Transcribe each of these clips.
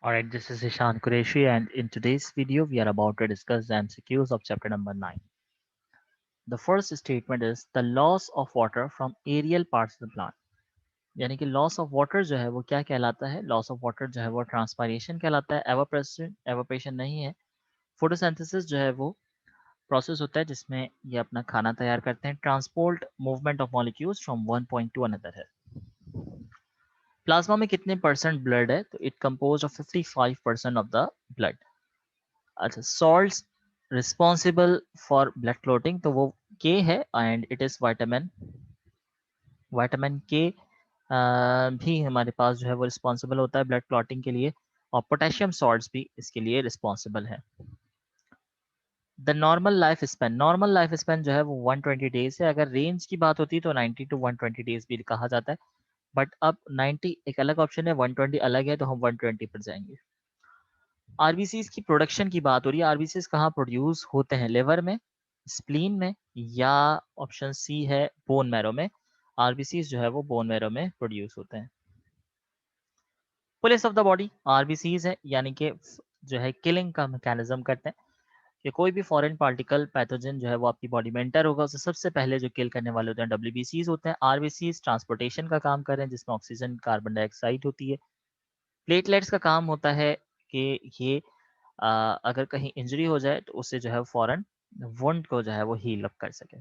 Alright, this is Ishan Qureshi, and in today's video, we are about to discuss the MCQs of chapter number 9. The first statement is the loss of water from aerial parts of the plant. यानी कि loss of water जो है वो क्या कहलाता है? Loss of water जो है वो ट्रांसपायरेशन कहलाता है। एवापोरेशन नहीं है। फोटोसिंथेसिस जो है वो प्रोसेस होता है जिसमें ये अपना खाना तैयार करते हैं। Transport movement of molecules from one point to another है। प्लाज्मा में कितने परसेंट ब्लड है? तो it compose of 55% of the blood. अच्छा, salts responsible for blood clotting, तो वो के है and it is vitamin vitamin K भी हमारे पास जो है वो रिस्पॉन्सिबल होता है ब्लड क्लॉटिंग के लिए, और पोटेशियम सॉल्ट्स भी इसके लिए रिस्पॉन्सिबल है। द नॉर्मल लाइफ स्पेन जो है वो 120 डेज है। अगर रेंज की बात होती है तो 90 टू 120 डेज भी कहा जाता है, बट अब 90 एक अलग ऑप्शन है, 120 अलग है, तो हम 120 पर जाएंगे। आरबीसीज की प्रोडक्शन की बात हो रही है। आरबीसीज कहाँ प्रोड्यूस होते हैं? लिवर में, स्प्लीन में, या ऑप्शन सी है बोन मैरो में। आरबीसीज जो है वो बोन मैरो में प्रोड्यूस होते हैं। Police of the body RBCs है, यानी कि जो है किलिंग का मैकेनिज्म करते हैं कि कोई भी फॉरेन पार्टिकल पैथोजन जो है वो आपकी बॉडी में एंटर होगा, उसे सबसे पहले जो किल करने वाले होते हैं डब्ल्यूबीसीज होते हैं। आरबीसीज ट्रांसपोर्टेशन का काम कर रहे हैं जिसमें ऑक्सीजन कार्बन डाइऑक्साइड होती है। प्लेटलेट्स का काम होता है कि ये अगर कहीं इंजरी हो जाए तो उससे जो है फौरन वुंड को जो है वो हील अप कर सके।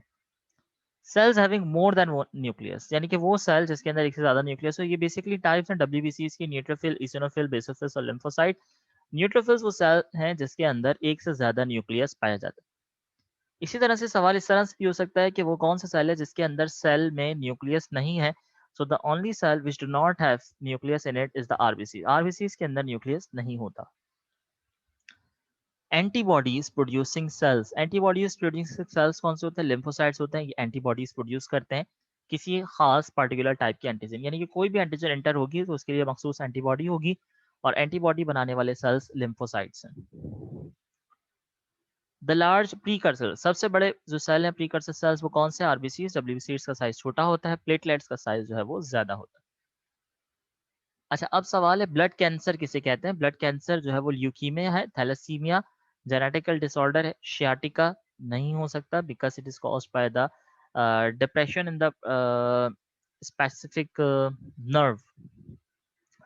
Sales having more than one nucleus, यानी कि वो सेल जिसके अंदर एक से ज्यादा न्यूक्लियस हो। ये बेसिकली टाइप्स हैं डब्ल्यूबीसीज की: न्यूट्रोफिल, इसिनोफिल, बेसोफिल्स और लिम्फोसाइट। न्यूट्रोफिल्स वो सेल हैं जिसके अंदर एक से ज्यादा न्यूक्लियस पाया जाता है। इसी तरह से सवाल इस तरह से भी हो सकता है कि वो कौन सा सेल है जिसके अंदर सेल में न्यूक्लियस नहीं है। So the only cell which do not have nucleus in it is the RBC. RBC के अंदर न्यूक्लियस नहीं होता। Antibodies producing cells, antibodies producing cells कौन से होते हैं? लिम्फोसाइट्स होते हैं। ये एंटीबॉडीज प्रोड्यूस करते हैं किसी खास पर्टिकुलर टाइप की एंटीजन, यानी कि कोई भी एंटीजन एंटर होगी तो उसके लिए मखसूस एंटीबॉडी होगी, और एंटीबॉडी बनाने वाले सेल्स लिम्फोसाइट्स हैं। द लार्ज प्रीकर्सर, सबसे बड़े जो सेल हैं प्रीकर्सर सेल्स वो कौन से? आरबीसी। डब्ल्यूबीसी का साइज छोटा होता है, प्लेटलेट्स का साइज जो है वो ज्यादा होता है। अच्छा, अब सवाल है ब्लड कैंसर किसे कहते हैं? ब्लड कैंसर जो है वो ल्यूकीमिया है, थैलेसीमिया, जेनेटिकल डिसऑर्डर है, शियाटिका नहीं हो सकता because it is caused by the depression in the specific nerve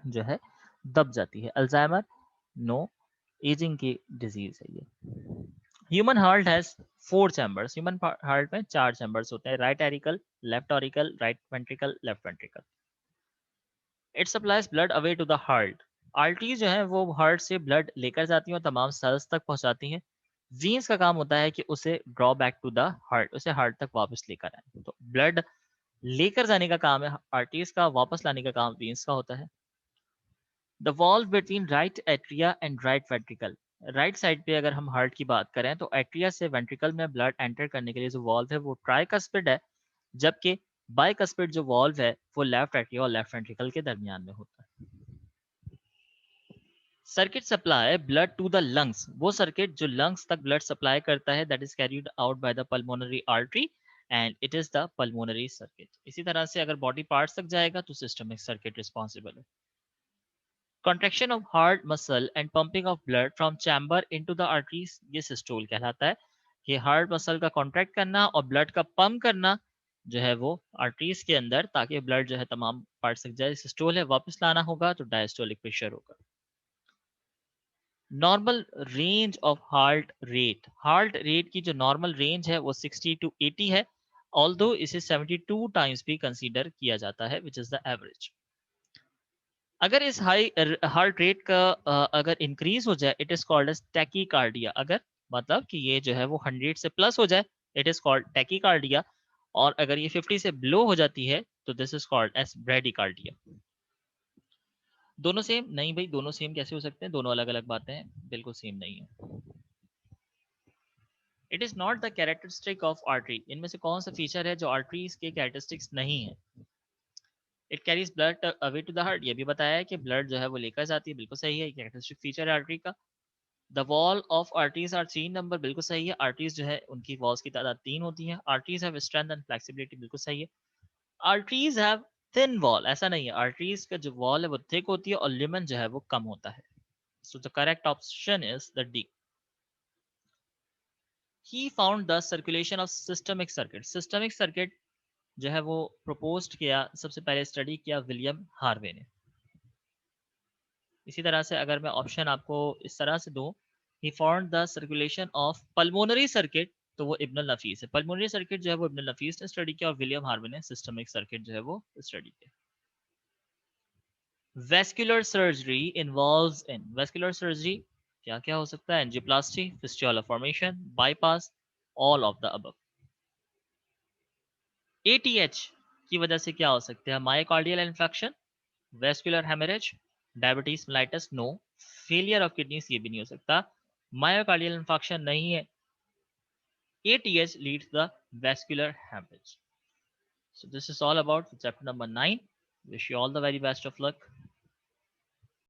जो है दब जाती है। अल्जाइमर नो, एजिंग की डिजीज है ये। Human heart has 4 chambers, human heart में 4 चैम्बर्स होते हैं: right auricle, left auricle, right ventricle, left ventricle. It supplies blood away to the heart. Arteries जो है वो हार्ट से ब्लड लेकर जाती हैं और तमाम सेल्स तक पहुंचाती हैं। जीन्स का काम होता है कि उसे draw back to the heart, उसे हार्ट तक वापस लेकर आए। तो ब्लड लेकर जाने का काम है आर्टरीज का, वापस लाने का काम जीन्स का होता है। The valve between right atria and right ventricle, right side पे अगर हम हार्ट की बात करें तो एट्रिया से वेंट्रिकल में ब्लड एंटर करने के लिए जो वॉल्व है वो ट्राइकस्पिड है, जबकि बाइकस्पिड जो वॉल्व है वो लेफ्ट एट्रिया और लेफ्ट वेंट्रिकल के दरमियान में होता है। Circuit supply blood to the lungs, वो सर्किट जो लंग्स तक ब्लड सप्लाई करता है, that is carried out by the pulmonary artery and it is the pulmonary circuit. इसी तरह से अगर बॉडी पार्ट्स तक जाएगा तो सिस्टमिक सर्किट रिस्पॉन्सिबल है। Contraction of heart muscle and pumping of blood from chamber into the arteries, ये systole कहलाता है। ये हार्ट मसल का कॉन्ट्रैक्ट करना और ब्लड का पंप करना जो है वो आर्टरीज के अंदर, ताकि ब्लड जो है तमाम पार्ट्स तक जाए। सिस्टोल है, वापस लाना होगा तो डायस्टोलिक प्रेशर होगा। Normal range of heart rate की जो नॉर्मल रेंज है वो 60 टू 80 है, ऑल्दो इसे 72 टाइम्स भी कंसीडर किया जाता है विच इज द एवरेज। अगर इस हाई हार्ट रेट का अगर इंक्रीज हो जाए it is called as tachycardia. अगर मतलब कि ये जो है वो 100 से प्लस हो जाए इट इज कॉल्ड टैकीकार्डिया, और अगर ये 50 से बिलो हो जाती है तो this is called as bradycardia. दोनों सेम नहीं भाई, दोनों सेम कैसे हो सकते हैं? दोनों अलग अलग बातें हैं, बिल्कुल सेम नहीं है। It is not the characteristic of artery, इनमें से कौन सा फीचर है जो आर्टरीज के कैरेक्टरिस्टिक्स नहीं है? It carries blood away to the heart, ये भी बताया है कि ब्लड जो है वो लेकर जाती है, बिल्कुल सही है, कैरेक्टरिस्टिक फीचर है आर्टरी का। The wall of arteries are 3 number, बिल्कुल सही है, आर्टरीज जो है उनकी वॉल्स की तादाद 3 होती है। Arteries have strength and flexibility, बिल्कुल सही है। आर्टरीज हैव थिन वॉल, ऐसा नहीं है, आर्टरीज का जो वॉल है वो थिक होती है और लिमन जो है वो कम होता है। So the correct option is the D. He found the circulation of systemic circuit. Systemic circuit जो है वो proposed किया, सबसे पहले स्टडी किया विलियम हार्वे ने. इसी तरह से अगर मैं ऑप्शन आपको इस तरह से दूं, he found the circulation of pulmonary circuit, तो वो इब्न नफीस है. पल्मोनरी सर्किट जो है वो इब्न नफीस ने स्टडी किया और विलियम हार्वे ने सिस्टमिक सर्किट जो है वो स्टडी किया. Vascular surgery involves in, vascular surgery क्या क्या हो सकता है? Angioplasty, fistula formation, bypass, all of the above. ATH की वजह से क्या हो सकता है? Myocardial infection, vascular haemorrhage, diabetes mellitus, no. Failure of kidneys, ये भी नहीं हो सकता. मायोकार्डियल इन्फेक्शन नहीं है. ATH leads the vascular hemorrhage. So this is all about chapter number 9. Wish you all the very best of luck.